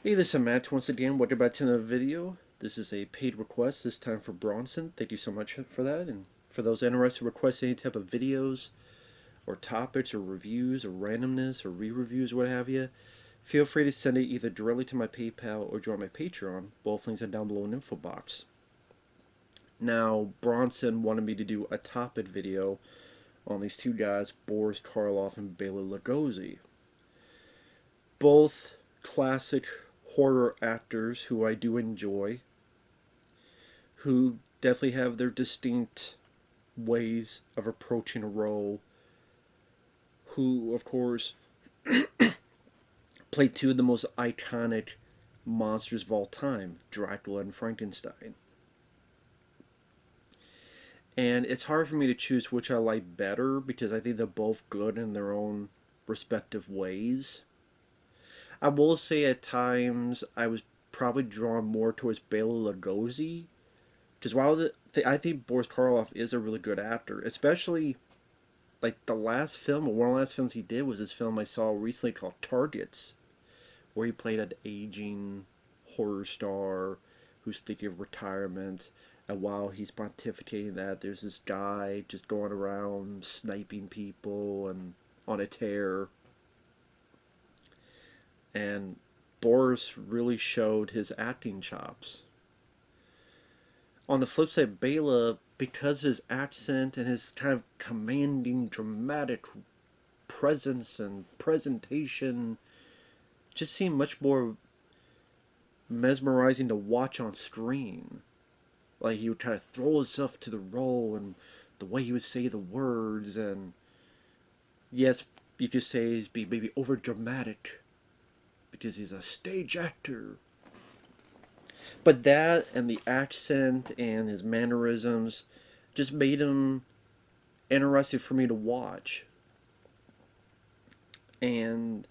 Hey, this is Matt once again. Welcome back to another video. This is a paid request, this time for Bronson. Thank you so much for that. And for those interested in requesting any type of videos or topics or reviews or randomness or re-reviews, what have you, feel free to send it either directly to my PayPal or join my Patreon. Both links are down below in the info box. Now, Bronson wanted me to do a topic video on these two guys, Boris Karloff and Bela Lugosi. Both classic horror actors who I do enjoy, who definitely have their distinct ways of approaching a role, who, of course, play two of the most iconic monsters of all time, Dracula and Frankenstein. And it's hard for me to choose which I like better because I think they're both good in their own respective ways. I will say at times I was probably drawn more towards Bela Lugosi, because while I think Boris Karloff is a really good actor, especially like the last film, or one of the last films he did was this film I saw recently called Targets, where he played an aging horror star who's thinking of retirement, and while he's pontificating that, there's this guy just going around sniping people and on a tear. And Boris really showed his acting chops. On the flip side, Bela, because of his accent and his kind of commanding, dramatic presence and presentation, just seemed much more mesmerizing to watch on screen. Like he would kind of throw himself to the role, and the way he would say the words, and yes, you could say he's maybe over dramatic because he's a stage actor. But that and the accent and his mannerisms just made him interesting for me to watch. And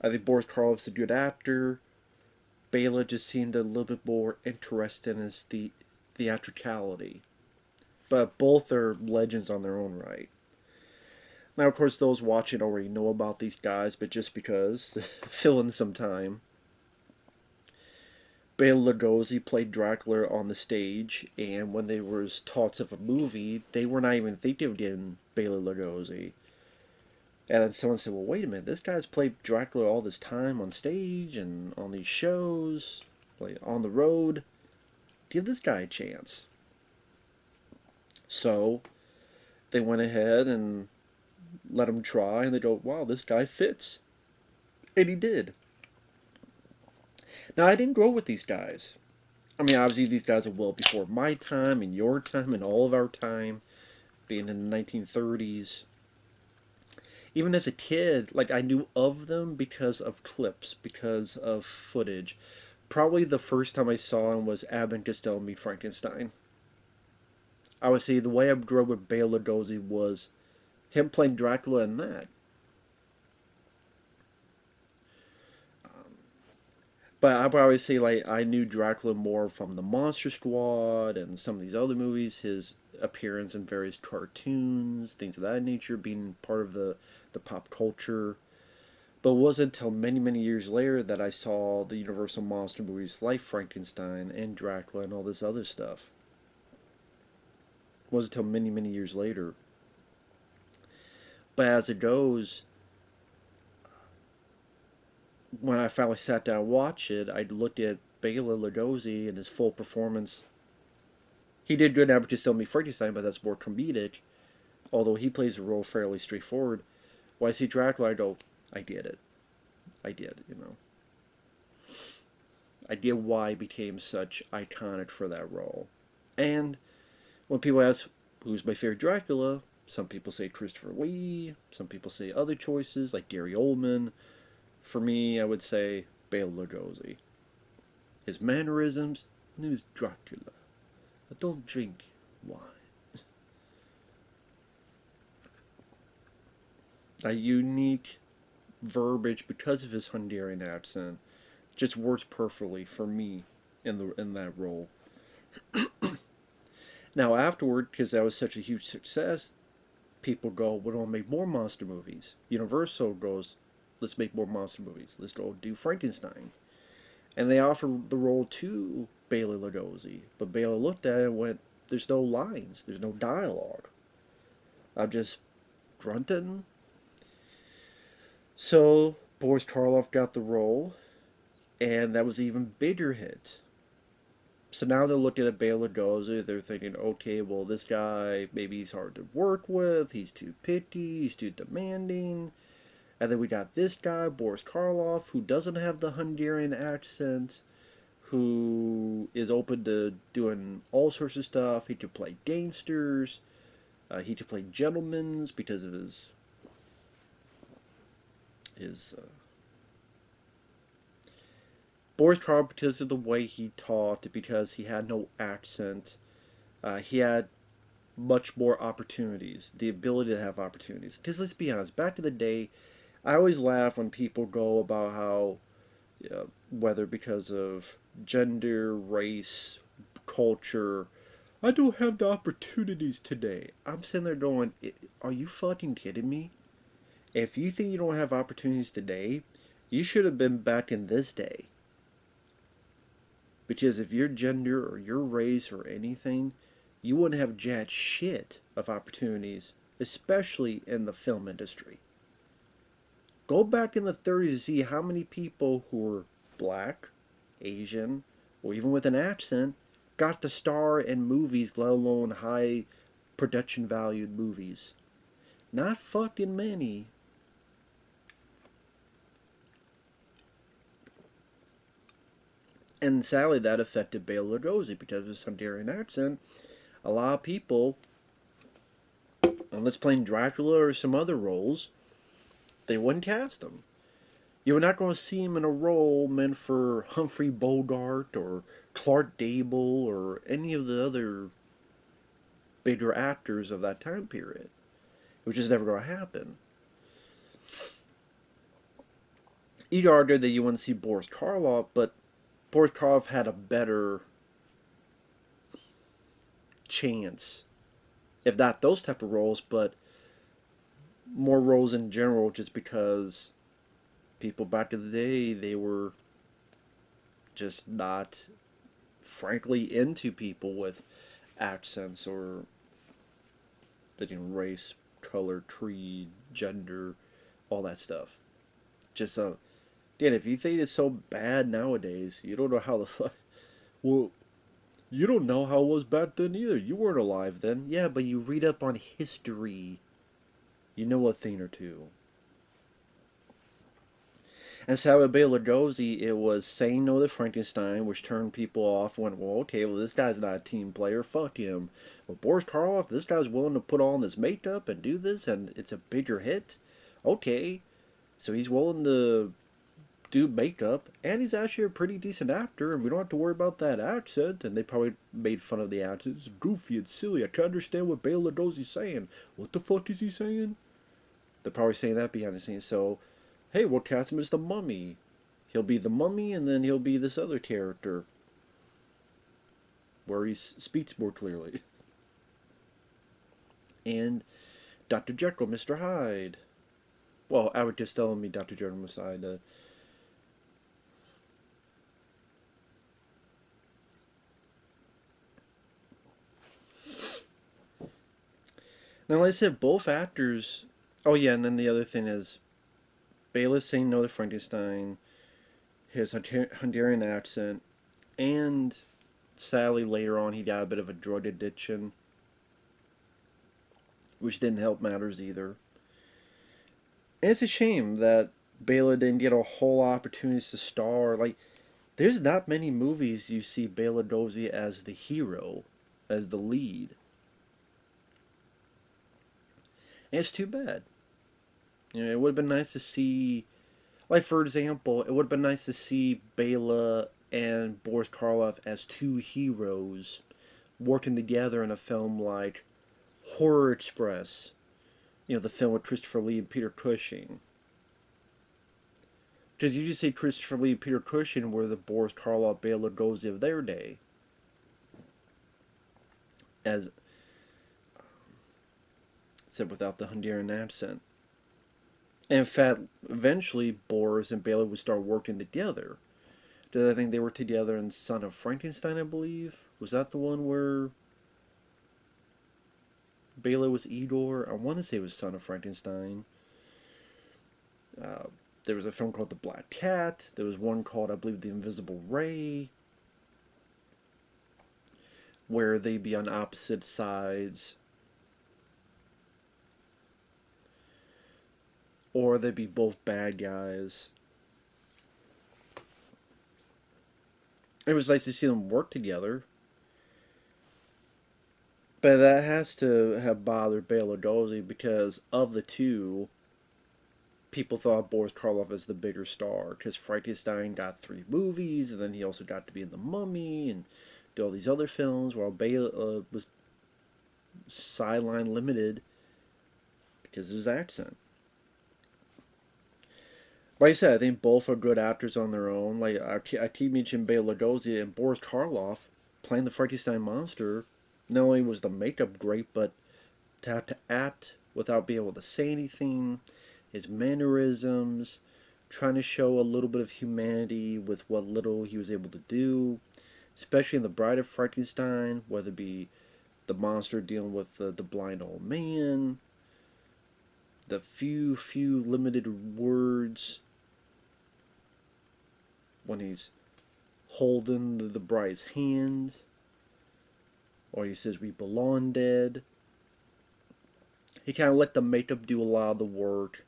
I think Boris Karloff's a good actor. Bela just seemed a little bit more interested in his theatricality. But both are legends on their own right. Now, of course, those watching already know about these guys, but just because, to fill in some time, Bela Lugosi played Dracula on the stage, and when there was talks of a movie, they were not even thinking of getting Bela Lugosi. And then someone said, well, wait a minute, this guy's played Dracula all this time on stage and on these shows, like on the road. Give this guy a chance. So, they went ahead and let him try, and they go, wow, this guy fits. And he did. Now, I didn't grow with these guys. I mean, obviously, these guys are well before my time, and your time, and all of our time, being in the 1930s. Even as a kid, like, I knew of them because of clips, because of footage. Probably the first time I saw him was Abbott and Costello Meet Frankenstein. I would say the way I grew up with Bela Lugosi was him playing Dracula in that. But I probably say like I knew Dracula more from the Monster Squad and some of these other movies, his appearance in various cartoons, things of that nature, being part of the pop culture. But it wasn't until many, many years later that I saw the Universal Monster movies like Frankenstein and Dracula and all this other stuff. It wasn't until many, many years later. But as it goes, when I finally sat down and watched it, I looked at Bela Lugosi and his full performance. He did good at Still Me Frankenstein, but that's more comedic. Although he plays the role fairly straightforward. When I see Dracula, I go, I did it. I did, you know. I did why he became such iconic for that role. And when people ask, who's my favorite Dracula? Some people say Christopher Lee. Some people say other choices, like Gary Oldman. For me, I would say Bela Lugosi. His mannerisms, he was Dracula. I don't drink wine. That unique verbiage, because of his Hungarian accent, just works perfectly for me in that role. Now afterward, because that was such a huge success, people go, "We don't make more monster movies." Universal goes, let's make more monster movies. Let's go do Frankenstein. And they offered the role to Bela Lugosi. But Bela looked at it and went, there's no lines. There's no dialogue. I'm just grunting. So Boris Karloff got the role. And that was an even bigger hit. So now they're looking at Bela Lugosi. They're thinking, okay, well, this guy, maybe he's hard to work with. He's too picky. He's too demanding. And then we got this guy, Boris Karloff, who doesn't have the Hungarian accent, who is open to doing all sorts of stuff. He could play gangsters. He could play gentlemen because of his Boris Karloff, because of the way he talked, because he had no accent, he had much more opportunities, the ability to have opportunities. Because let's be honest, back to the day, I always laugh when people go about how, whether because of gender, race, culture, I don't have the opportunities today. I'm sitting there going, are you fucking kidding me? If you think you don't have opportunities today, you should have been back in this day. Because if your gender or your race or anything, you wouldn't have jack shit of opportunities, especially in the film industry. Go back in the 30s to see how many people who were black, Asian, or even with an accent got to star in movies, let alone high production valued movies. Not fucking many. And sadly, that affected Bela Lugosi because of his Hungarian accent. A lot of people, unless playing Dracula or some other roles, they wouldn't cast him. You were not going to see him in a role meant for Humphrey Bogart or Clark Gable or any of the other bigger actors of that time period. It was just never going to happen. You'd argue that you want to see Boris Karloff, but Boris Karloff had a better chance, if not those type of roles, but more roles in general, just because people back in the day, they were just not, frankly, into people with accents or race, color, creed, gender, all that stuff. Just Dan, if you think it's so bad nowadays, you don't know how the fuck. Well, you don't know how it was back then either. You weren't alive then. Yeah, but you read up on history. You know a thing or two. And so with Bela Lugosi, it was saying no to Frankenstein, which turned people off. Went, well, okay, well, this guy's not a team player. Fuck him. Well, Boris Karloff, this guy's willing to put on this makeup and do this, and it's a bigger hit. Okay, so he's willing to do makeup, and he's actually a pretty decent actor, and we don't have to worry about that accent. And they probably made fun of the accent. It's goofy, it's silly. I can't understand what Bela Lugosi's saying. What the fuck is he saying? They're probably saying that behind the scenes. So, hey, we'll cast him as the Mummy. He'll be the Mummy, and then he'll be this other character where he speaks more clearly. And Dr. Jekyll, Mr. Hyde. Well, I would just tell him Dr. Jekyll, Mr. Hyde. Now, like I said, both actors. Oh, yeah, and then the other thing is Bela's saying no to Frankenstein, his Hungarian accent, and sadly later on he got a bit of a drug addiction, which didn't help matters either. And it's a shame that Bela didn't get a whole lot of opportunities to star. Like, there's not many movies you see Bela Lugosi as the hero, as the lead. And it's too bad. You know, it would have been nice to see, like, for example, it would have been nice to see Bela and Boris Karloff as two heroes working together in a film like Horror Express. You know, the film with Christopher Lee and Peter Cushing. Because you just say Christopher Lee and Peter Cushing were the Boris Karloff, Bela Lugosi of their day. As said, without the Hungarian accent. And in fact, eventually Boris and Bela would start working together. Did I think they were together in Son of Frankenstein, I believe? Was that the one where Bela was Igor? I want to say it was Son of Frankenstein. Uh, there was a film called The Black Cat. There was one called, I believe, The Invisible Ray, where they'd be on opposite sides, or they'd be both bad guys. It was nice to see them work together, but that has to have bothered Bela Lugosi because of the two, people thought Boris Karloff was the bigger star because Frankenstein got 3 movies, and then he also got to be in The Mummy and do all these other films, while Bela was sideline limited because of his accent. Like I said, I think both are good actors on their own. Like I keep mentioning Bela Lugosi and Boris Karloff playing the Frankenstein monster. Not only was the makeup great, but to have to act without being able to say anything, his mannerisms, trying to show a little bit of humanity with what little he was able to do, especially in The Bride of Frankenstein, whether it be the monster dealing with the blind old man, the few limited words when he's holding the bride's hand, or he says we belong dead. He kind of let the makeup do a lot of the work,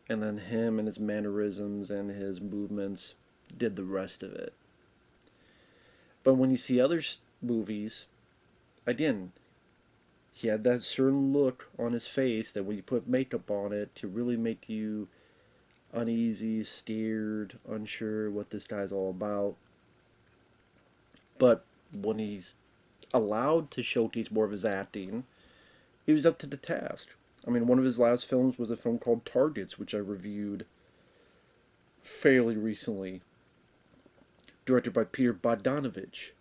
and then him and his mannerisms and his movements did the rest of it. But when you see other movies, again, he had that certain look on his face that when you put makeup on it to really make you uneasy, scared, unsure what this guy's all about. But when he's allowed to showcase more of his acting, he was up to the task. I mean, one of his last films was a film called Targets, which I reviewed fairly recently, directed by Peter Bogdanovich,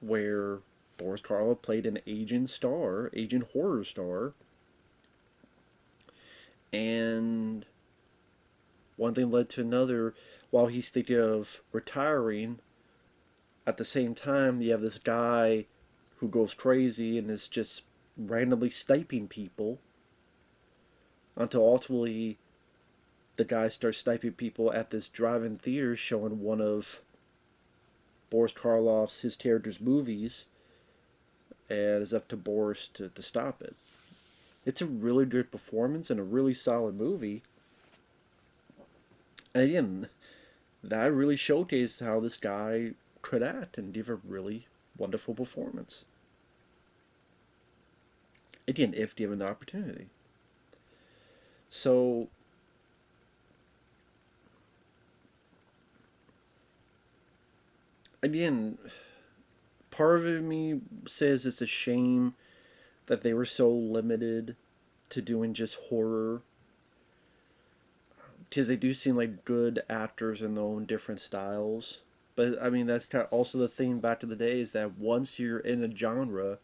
where Boris Karloff played an agent horror star, and one thing led to another. While he's thinking of retiring, at the same time, you have this guy who goes crazy and is just randomly sniping people until ultimately the guy starts sniping people at this drive-in theater showing one of Boris Karloff's, his character's movies, and it's up to Boris to stop it. It's a really good performance and a really solid movie. And again, that really showcased how this guy could act and give a really wonderful performance. Again, if given the opportunity. So, again, part of me says it's a shame that they were so limited to doing just horror, because they do seem like good actors in their own different styles. But I mean, that's kind of also the thing back to the day is that once you're in a genre,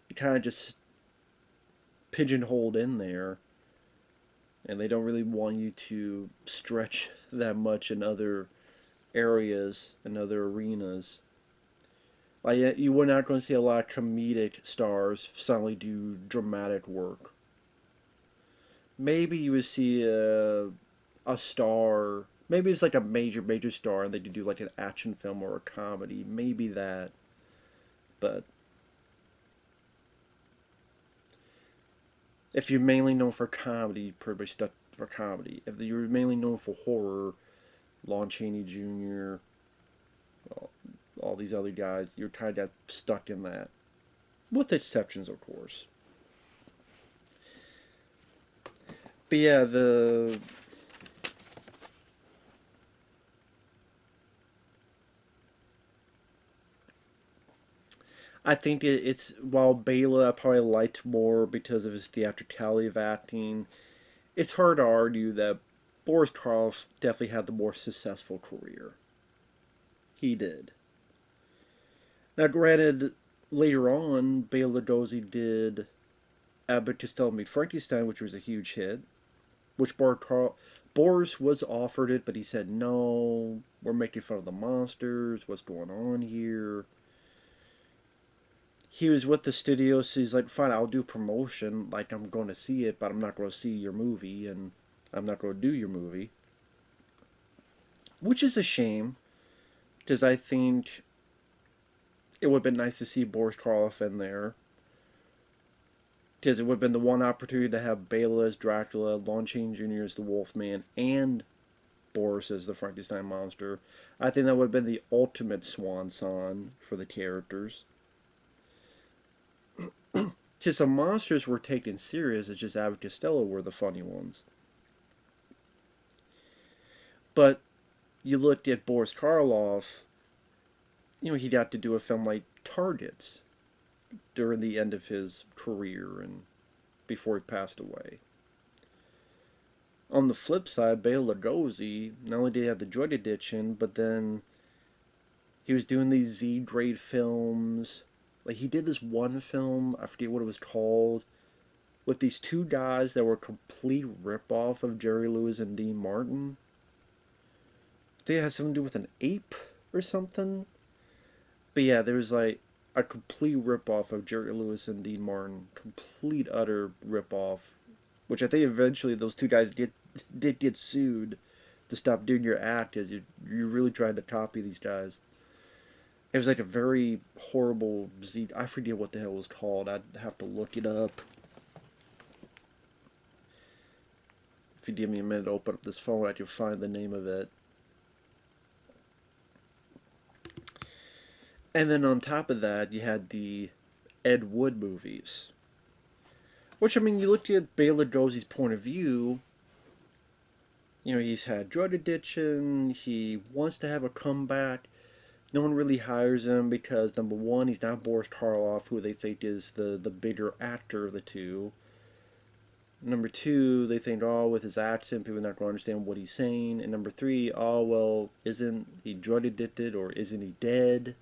you kind of just pigeonholed in there, and they don't really want you to stretch that much in other areas and other arenas. Like you were not going to see a lot of comedic stars suddenly do dramatic work. Maybe you would see a star. Maybe it's like a major star, and they could do like an action film or a comedy. Maybe that, but if you're mainly known for comedy, you're pretty much stuck for comedy. If you're mainly known for horror, Lon Chaney Jr., all these other guys, you're kind of stuck in that. With exceptions, of course. But yeah, I think it's while Bela I probably liked more because of his theatricality of acting. It's hard to argue that Boris Karloff definitely had the more successful career. He did. Now, granted, later on, Bela Lugosi did Abbott Costello Meet Frankenstein, which was a huge hit. which Boris was offered it, but he said no. We're making fun of the monsters. What's going on here? He was with the studio, so he's like, fine, I'll do promotion. Like, I'm going to see it, but I'm not going to see your movie, and I'm not going to do your movie. Which is a shame, because I think it would have been nice to see Boris Karloff in there. Because it would have been the one opportunity to have Bela as Dracula, Lon Chaney Jr. as the Wolfman, and Boris as the Frankenstein monster. I think that would have been the ultimate swan song for the characters. Just the monsters were taken serious, it's just Abbott Costello were the funny ones. But you looked at Boris Karloff, he got to do a film like Targets during the end of his career and before he passed away. On the flip side, Bela Lugosi, not only did he have the drug addiction, but then he was doing these Z-grade films. Like, he did this one film, I forget what it was called, with these two guys that were a complete rip-off of Jerry Lewis and Dean Martin. I think it had something to do with an ape or something. But yeah, there was like a complete rip-off of Jerry Lewis and Dean Martin. Complete, utter rip-off. Which I think eventually those two guys did get sued to stop doing your act, as you really tried to copy these guys. It was like a very horrible Z. I forget what the hell it was called. I'd have to look it up. If you give me a minute to open up this phone, I can find the name of it. And then on top of that, you had the Ed Wood movies. Which, I mean, you looked at Bela Lugosi's point of view. He's had drug addiction. He wants to have a comeback. No one really hires him because, number one, he's not Boris Karloff, who they think is the bigger actor of the two. Number two, they think, with his accent, people are not going to understand what he's saying. And number three, well, isn't he drug addicted or isn't he dead?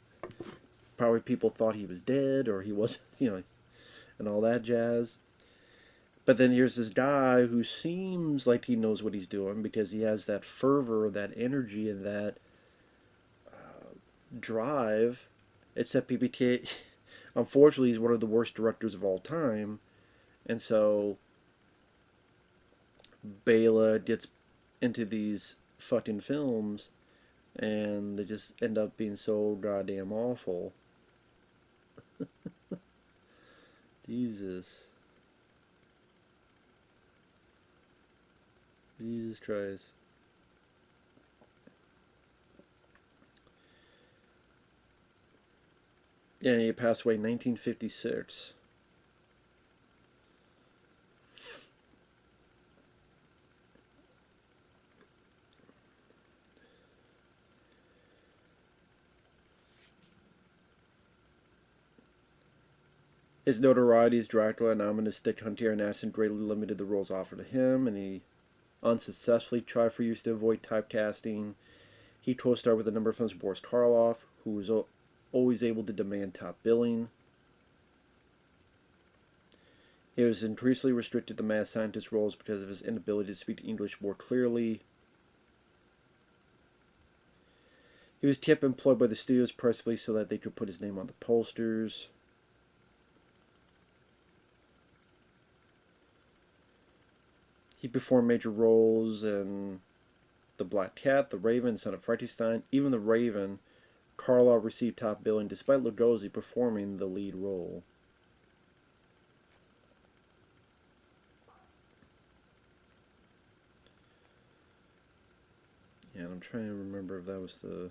Probably people thought he was dead or he wasn't, and all that jazz. But then here's this guy who seems like he knows what he's doing because he has that fervor, that energy, and that drive. Except PBT, unfortunately, he's one of the worst directors of all time. And so Bela gets into these fucking films and they just end up being so goddamn awful. Jesus Christ. Yeah, he passed away in 1956. His notoriety as Dracula and ominous stick hunter and acid greatly limited the roles offered to him, and he unsuccessfully tried for years to avoid typecasting. He co-starred with a number of films with Boris Karloff, who was always able to demand top billing. He was increasingly restricted to mad scientist roles because of his inability to speak English more clearly. He was kept employed by the studios principally so that they could put his name on the posters. He performed major roles in The Black Cat, The Raven, Son of Frankenstein. Even The Raven, Karloff received top billing despite Lugosi performing the lead role. Yeah, and I'm trying to remember if that was the...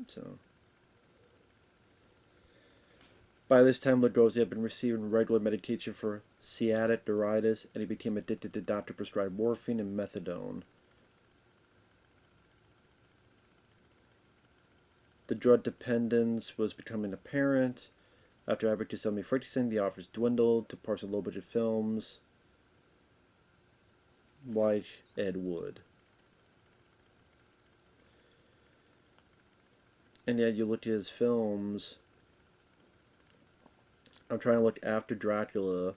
So, by this time, Lugosi had been receiving regular medication for sciatic neuritis, and he became addicted to doctor-prescribed morphine and methadone. The drug dependence was becoming apparent. After Abbott Costello Frankenstein, the offers dwindled to parts of low-budget films. like Ed Wood. And yet you look at his films. I'm trying to look after Dracula.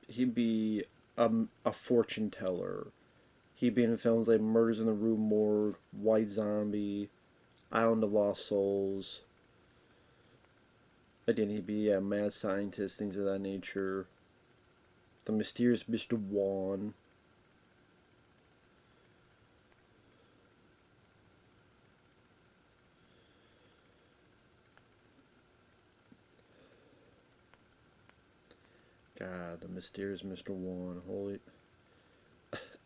He'd be a fortune teller. He'd be in films like Murders in the Rue Morgue, White Zombie, Island of Lost Souls. Again, he'd be a mad scientist, things of that nature. The Mysterious Mr. Wan. God, the Mysterious Mr. Wan. Holy.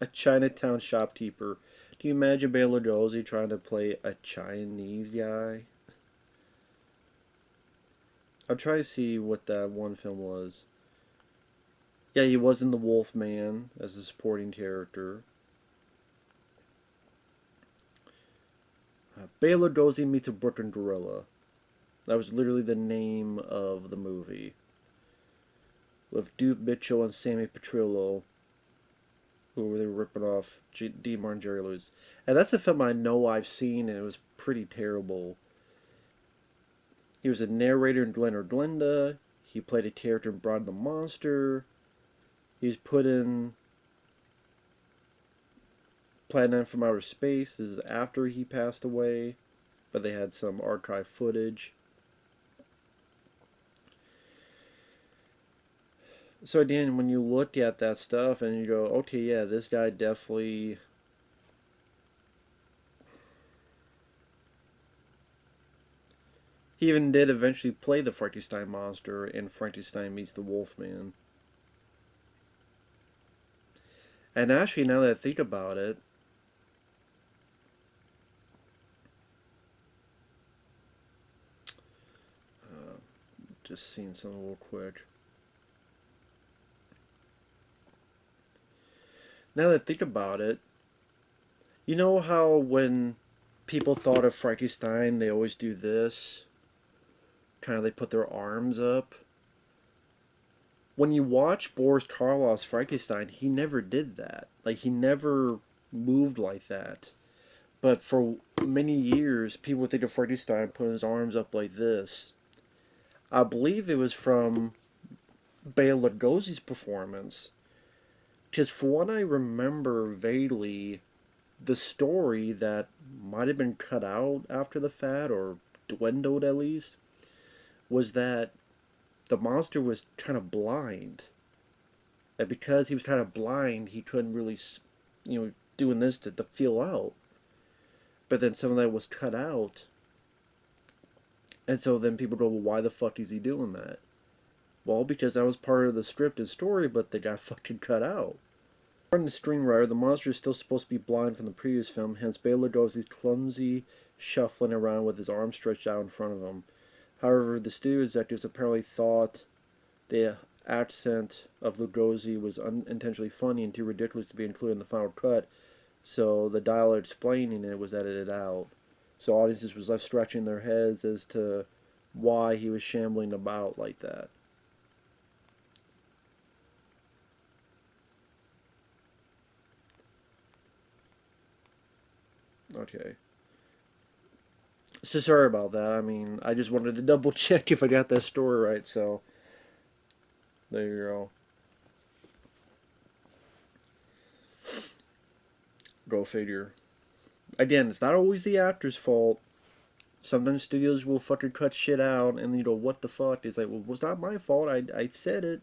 A Chinatown shopkeeper. Do you imagine Bela Lugosi trying to play a Chinese guy? I'm trying to see what that one film was. Yeah, he was in The Wolf Man as a supporting character. Bela Lugosi meets a Brooklyn gorilla. That was literally the name of the movie. With Duke Mitchell and Sammy Petrillo, who they were ripping off D. Martin Jerry Lewis. And that's a film I know I've seen, and it was pretty terrible. He was a narrator in Glen or Glenda. He played a character in Bride the Monster. He was put in Planet 9 from Outer Space. This is after he passed away, but they had some archive footage. So again, when you look at that stuff and you go, okay, yeah, this guy definitely... He even did eventually play the Frankenstein monster in Frankenstein Meets the Wolfman. And actually, now that I think about it, just seeing something real quick. Now that I think about it, you know how when people thought of Frankenstein, they always do this? Kind of they put their arms up. When you watch Boris Karloff's Frankenstein, he never did that. Like, he never moved like that. But for many years, people would think of Frankenstein putting his arms up like this. I believe it was from Bela Lugosi's performance. Because for what I remember vaguely, the story that might have been cut out after the fact, or dwindled at least, was that the monster was kind of blind. And because he was kind of blind, he couldn't really, doing this to feel out. But then some of that was cut out. And so then people go, well, why the fuck is he doing that? Well, because that was part of the scripted story, but they got fucking cut out. According to the screenwriter, the monster is still supposed to be blind from the previous film, hence Bela Lugosi's clumsy shuffling around with his arms stretched out in front of him. However, the studio executives apparently thought the accent of Lugosi was unintentionally funny and too ridiculous to be included in the final cut, so the dialogue explaining it was edited out. So audiences was left scratching their heads as to why he was shambling about like that. Okay. So sorry about that. I mean, I just wanted to double check if I got that story right, so there you go. Go figure. Again, it's not always the actor's fault. Sometimes studios will fucking cut shit out and you go, what the fuck? It's like, well, it was not my fault. I said it.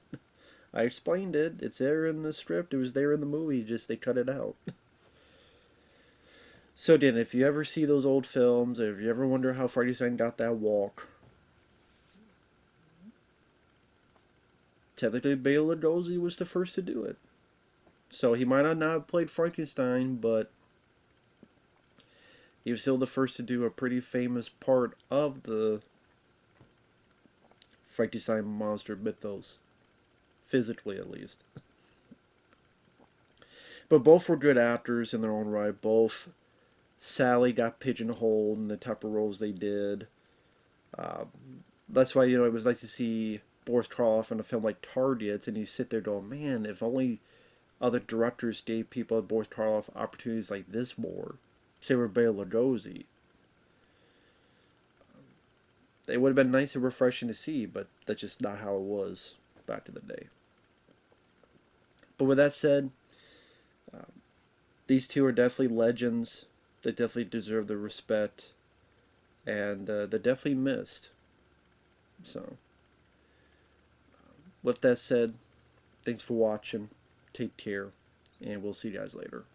I explained it. It's there in the script. It was there in the movie. Just they cut it out. So again, if you ever see those old films, or if you ever wonder how Frankenstein got that walk, technically Bela Lugosi was the first to do it. So he might not have played Frankenstein, but he was still the first to do a pretty famous part of the Frankenstein monster mythos. Physically, at least. But both were good actors in their own right. Both Sally got pigeonholed in the type of roles they did. That's why, it was nice to see Boris Karloff in a film like Tar did, and you sit there going, man, if only other directors gave people at Boris Karloff opportunities like this more. Say we're Bela Lugosi. It would have been nice and refreshing to see, but that's just not how it was back in the day. But with that said, these two are definitely legends. They definitely deserve the respect, and they're definitely missed. So, with that said, thanks for watching. Take care, and we'll see you guys later.